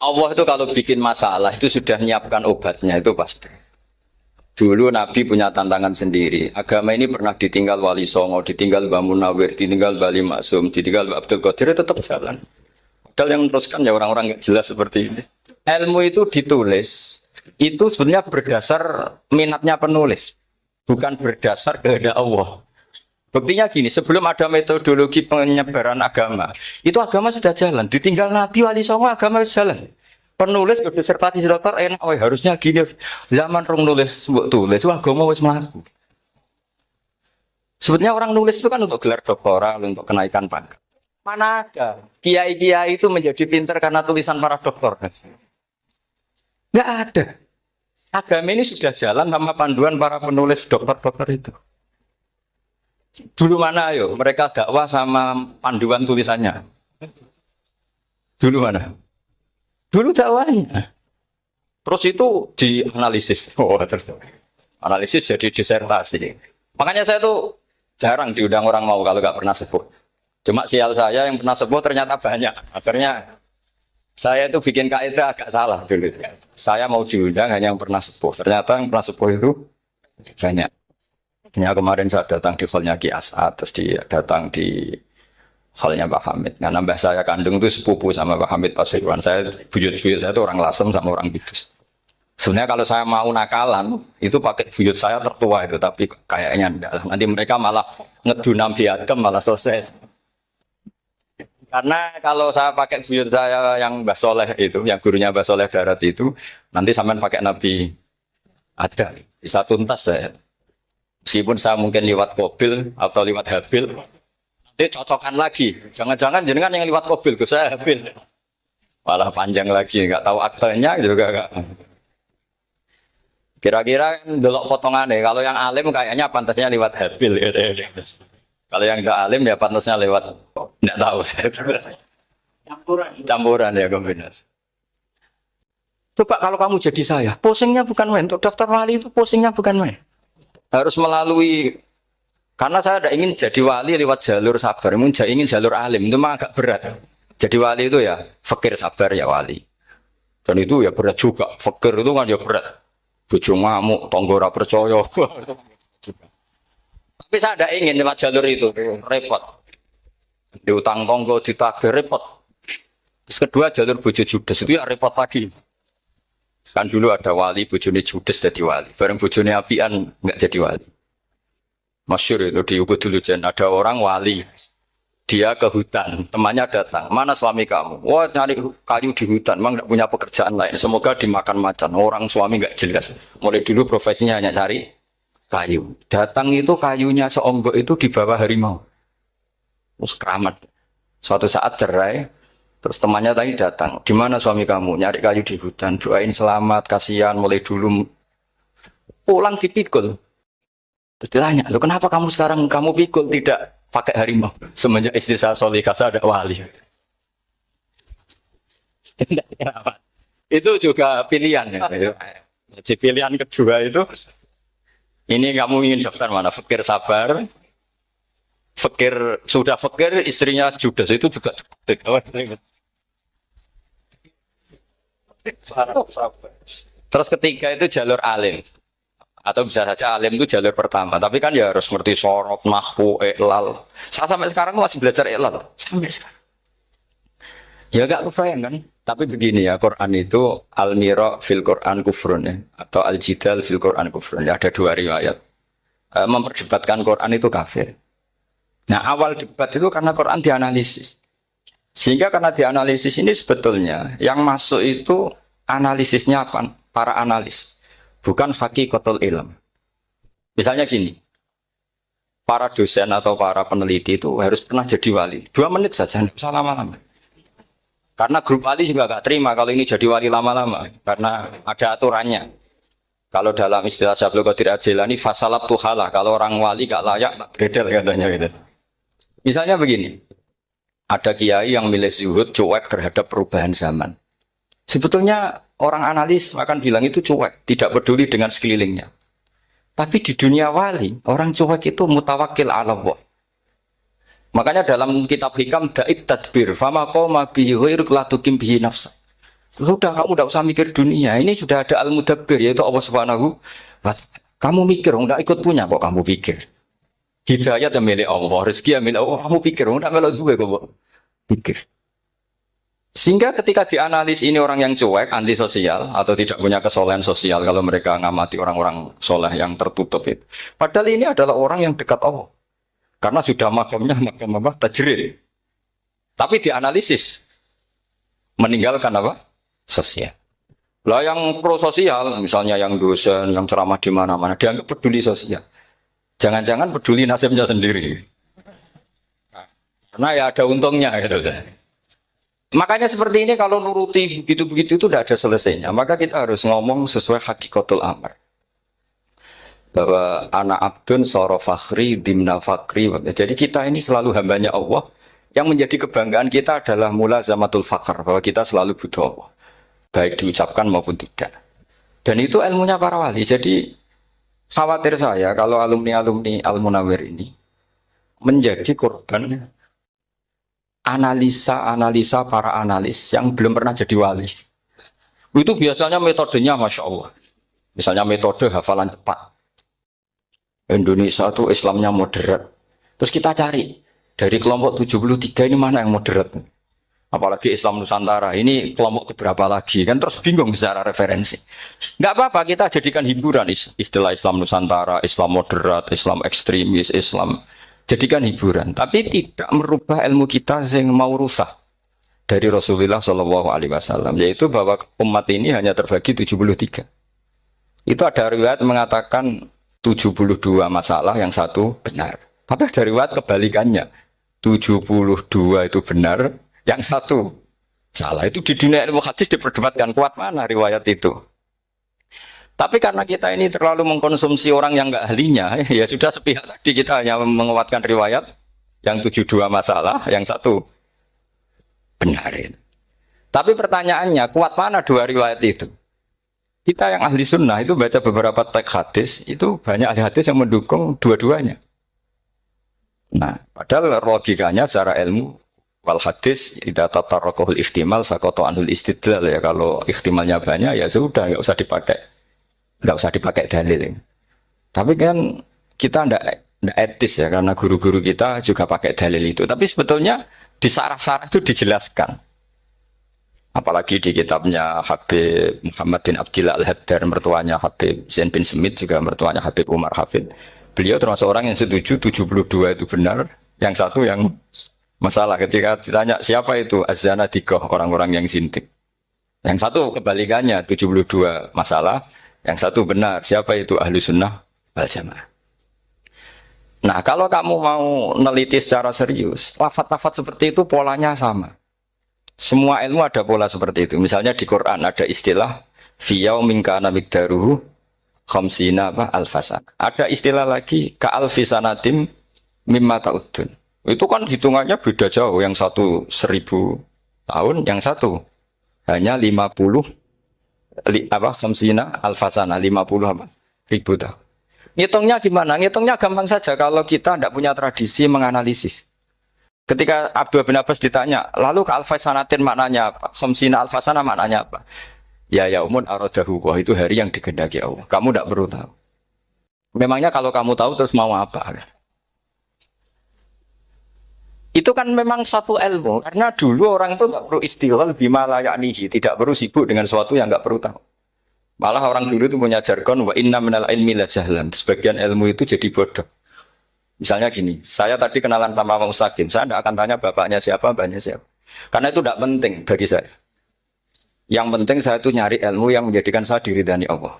Allah itu kalau bikin masalah itu sudah menyiapkan obatnya itu pasti. Dulu Nabi punya tantangan sendiri. Agama ini pernah ditinggal Wali Songo, ditinggal Mbah Munawir, ditinggal Bali Maksum, ditinggal Mbah Abdul Qadir, tetap jalan. Padahal yang meneruskan ya orang-orang nggak jelas seperti ini. Ilmu itu ditulis, itu sebenarnya berdasar minatnya penulis, bukan berdasar kehendak Allah. Buktinya gini, sebelum ada metodologi penyebaran agama, itu agama sudah jalan. Ditinggal Nabi Wali Songo, agama sudah jalan. Penulis disertasi dokter enak, oh harusnya gini. Zaman rong nulis, tulis, wah agama wis mlaku. Sebetulnya orang nulis itu kan untuk gelar doktoral, untuk kenaikan pangkat. Mana ada kiai-kiai itu menjadi pinter karena tulisan para doktor? Nggak ada. Agama ini sudah jalan sama panduan para penulis dokter-dokter itu. Dulu mana ayo mereka dakwah sama panduan tulisannya? Dulu mana? Dulu dakwahnya. Terus itu dianalisis. Oh, terus analisis jadi disertasi. Makanya saya tuh jarang diundang orang mau kalau nggak pernah sebut. Cuma sial saya yang pernah sebut ternyata banyak. Akhirnya saya itu bikin kaidah agak salah dulu. Saya mau diundang hanya yang pernah sepuh. Ternyata yang pernah sepuh itu banyak. Ya, kemarin saya datang di hallnya Ki As'ad, terus datang di hallnya Pak Hamid. Nah, nambah saya kandung itu sepupu sama Pak Hamid Pasuruan. Saya buyut-buyut saya itu orang Lasem sama orang Kudus. Sebenarnya kalau saya mau nakalan, itu pakai buyut saya tertua itu, tapi kayaknya enggak lah. Nanti mereka malah ngedu Nabi Adam malah selesai. Karena kalau saya pakai buyut saya yang Mbah Soleh itu, yang gurunya Mbah Soleh Darat itu, nanti sampean pakai Nabi Adam. Bisa tuntas saya. Meskipun saya mungkin lewat Kobil atau lewat Habil, nanti cocokan lagi. Jangan-jangan jenengan yang lewat Kobil, saya Habil. Malah panjang lagi, nggak tahu aktenya juga nggak. Kira-kira delok potongannya. Kalau yang alim kayaknya pantasnya lewat Habil. Kalau yang nggak alim ya pantasnya lewat nggak tahu. Campuran ya kombinasi. Coba kalau kamu jadi saya, pusingnya bukan main. Untuk daftar wali itu pusingnya bukan main. Harus melalui, karena saya tidak ingin jadi wali lewat jalur sabar, ingin jalur alim, itu mah agak berat. Jadi wali itu ya fakir sabar ya wali. Dan itu ya berat juga, fakir itu kan ya berat. Bojo ngamuk, tonggo ora percaya. Tapi saya tidak ingin lewat jalur itu, repot. Diutang tonggo, ditagih, repot. Terus kedua jalur bojo judes, itu ya repot lagi. Kan dulu ada wali, bojone judes jadi wali. Bareng bojone apian nggak jadi wali. Masyhur itu di Ubud dulu, ada orang wali. Dia ke hutan, temannya datang. Mana suami kamu? Wah, nyari kayu di hutan, memang nggak punya pekerjaan lain. Semoga dimakan macan. Orang suami nggak jelas. Mulai dulu profesinya hanya cari kayu. Datang itu kayunya seonggok itu di bawah harimau. Terus keramat. Suatu saat cerai. Terus temannya tadi datang, di mana suami kamu? Nyari kayu di hutan, doain selamat, kasihan, mulai dulu pulang dipikul. Terus ditanya, lo kenapa kamu sekarang kamu pikul tidak pakai harimau? Semenjak istri saya Solikah, saya ada wali. Itu juga pilihan ya. Jadi pilihan kedua itu, ini kamu ingin daftar mana? Fakir sabar, fakir sudah fakir, istrinya judes itu juga. Terus ketiga itu jalur alim, atau bisa saja alim itu jalur pertama. Tapi kan ya harus ngerti sorot, nahwu, iklal. Saya sampai sekarang masih belajar iklal sampai sekarang. Ya gak kebayang kan? Tapi begini ya, Quran itu al-mira fil Quran kufrun ya, atau al-jidal fil Quran kufrun. Ya, ada dua riwayat. Memperdebatkan Quran itu kafir. Nah, awal debat itu karena Quran dianalisis. Sehingga karena dianalisis ini sebetulnya yang masuk itu analisisnya para analis, bukan hakikatul ilm. Misalnya gini, para dosen atau para peneliti itu harus pernah jadi wali. 2 menit saja, tidak usah lama-lama. Karena grup wali juga gak terima kalau ini jadi wali lama-lama, karena ada aturannya. Kalau dalam istilah Syaikhul Qadir Al-Jilani, fasalab tuhalah, kalau orang wali gak layak, bredel katanya gitu. Misalnya begini. Ada kiai yang milih zuhud, cuek terhadap perubahan zaman. Sebetulnya orang analis akan bilang itu cuek, tidak peduli dengan sekelilingnya. Tapi di dunia wali, orang cuek itu mutawakkil ala Allah. Makanya dalam kitab hikam da'id tadbir, fama qoma bihi ghairuk la tukim bihi nafsa. Sudah kamu tidak usah mikir dunia. Ini sudah ada al-mudabbir yaitu Allah Subhanahu wa ta'ala. Kamu mikir, enggak ikut punya kok kamu pikir. Hidayat yang milik Allah, rezeki yang milik Allah. Kamu pikir, enggak melok juga kok pikir. Sehingga ketika dianalisis ini orang yang cuek, antisosial atau tidak punya kesolehan sosial kalau mereka ngamati orang-orang soleh yang tertutup itu. Padahal ini adalah orang yang dekat Allah. Karena sudah makamnya makam apa? Tajrid. Tapi dianalisis meninggalkan apa? Sosial. Lah yang pro sosial, misalnya yang dosen, yang ceramah di mana-mana, dianggap peduli sosial. Jangan-jangan peduli nasibnya sendiri. Karena ya ada untungnya gitu. Makanya seperti ini kalau nuruti begitu-begitu itu tidak ada selesainya. Maka kita harus ngomong sesuai hakikatul amr. Bahwa anak abdun soro fakhri dimna fakri. Jadi kita ini selalu hambanya Allah. Yang menjadi kebanggaan kita adalah mulazamatul fakr. Bahwa kita selalu butuh Allah. Baik diucapkan maupun tidak. Dan itu ilmunya para wali. Jadi khawatir saya kalau alumni-alumni Al-Munawwir ini menjadi korban analisa para analis yang belum pernah jadi wali. Itu biasanya metodenya Masya Allah. Misalnya metode hafalan cepat. Indonesia itu Islamnya moderat. Terus kita cari dari kelompok 73 ini mana yang moderat. Apalagi Islam Nusantara, ini kelompok keberapa lagi, kan terus bingung secara referensi. Nggak apa-apa, kita jadikan hiburan istilah Islam Nusantara, Islam moderat, Islam ekstremis, Islam. Jadikan hiburan, tapi tidak merubah ilmu kita yang mau rusak dari Rasulullah SAW, yaitu bahwa umat ini hanya terbagi 73. Itu ada riwayat mengatakan 72 masalah, yang satu benar. Tapi ada riwayat kebalikannya, 72 itu benar, yang satu salah. Itu di dunia ilmu hadis diperdebatkan kuat mana riwayat itu. Tapi karena kita ini terlalu mengkonsumsi orang yang nggak ahlinya, ya sudah sepihak tadi kita hanya menguatkan riwayat yang 72 masalah, yang satu benar. Tapi pertanyaannya, kuat mana dua riwayat itu? Kita yang ahli sunnah itu baca beberapa teks hadis, itu banyak ahli hadis yang mendukung dua-duanya. Nah, padahal logikanya secara ilmu, wal hadis idza tatarraqahul ihtimal saqata anhul istidlal, ya kalau ihtimalnya banyak ya sudah enggak usah dipakai dalil. Tapi kan kita ndak etis ya, karena guru-guru kita juga pakai dalil itu. Tapi sebetulnya di sarah-sarah itu dijelaskan. Apalagi di kitabnya Habib Muhammad bin Abdillah Al-Haddar, mertuanya Habib Zain bin Smith, juga mertuanya Habib Umar Hafid. Beliau termasuk orang yang setuju 72 itu benar, yang satu yang masalah. Ketika ditanya siapa itu Az-Zanadiqah, orang-orang yang sintik. Yang satu kebalikannya, 72 masalah, yang satu benar, siapa itu ahlu sunnah wal jamaah. Nah, kalau kamu mau neliti secara serius, lafaz-lafaz seperti itu polanya sama. Semua ilmu ada pola seperti itu. Misalnya di Quran ada istilah fi yaumin kana miqdaruhu khamsina alfasan. Ada istilah lagi ka alfisanatim mimma ta'udun. Itu kan hitungannya beda jauh. Yang satu 1000 tahun, yang satu hanya 50 khamsina alfasana, 50 ribu tahun. Ngitungnya gimana? Ngitungnya gampang saja kalau kita tidak punya tradisi menganalisis. Ketika Abdul bin Abbas ditanya, lalu ke alfasanatin maknanya apa? Khamsina alfasana maknanya apa? Ya yaumun aradahu, wah itu hari yang dikehendaki Allah. Kamu tidak perlu tahu. Memangnya kalau kamu tahu terus mau apa? Itu kan memang satu ilmu, karena dulu orang itu nggak perlu istighfar bima la ya'nihi, tidak perlu sibuk dengan sesuatu yang nggak perlu tahu. Malah orang dulu itu punya jargon wa inna minal ilmi la jahlan. Sebagian ilmu itu jadi bodoh. Misalnya gini, saya tadi kenalan sama Pak Mustaqim, saya tidak akan tanya bapaknya siapa, mbaknya siapa. Karena itu tidak penting bagi saya. Yang penting saya itu nyari ilmu yang menjadikan saya diridani Allah.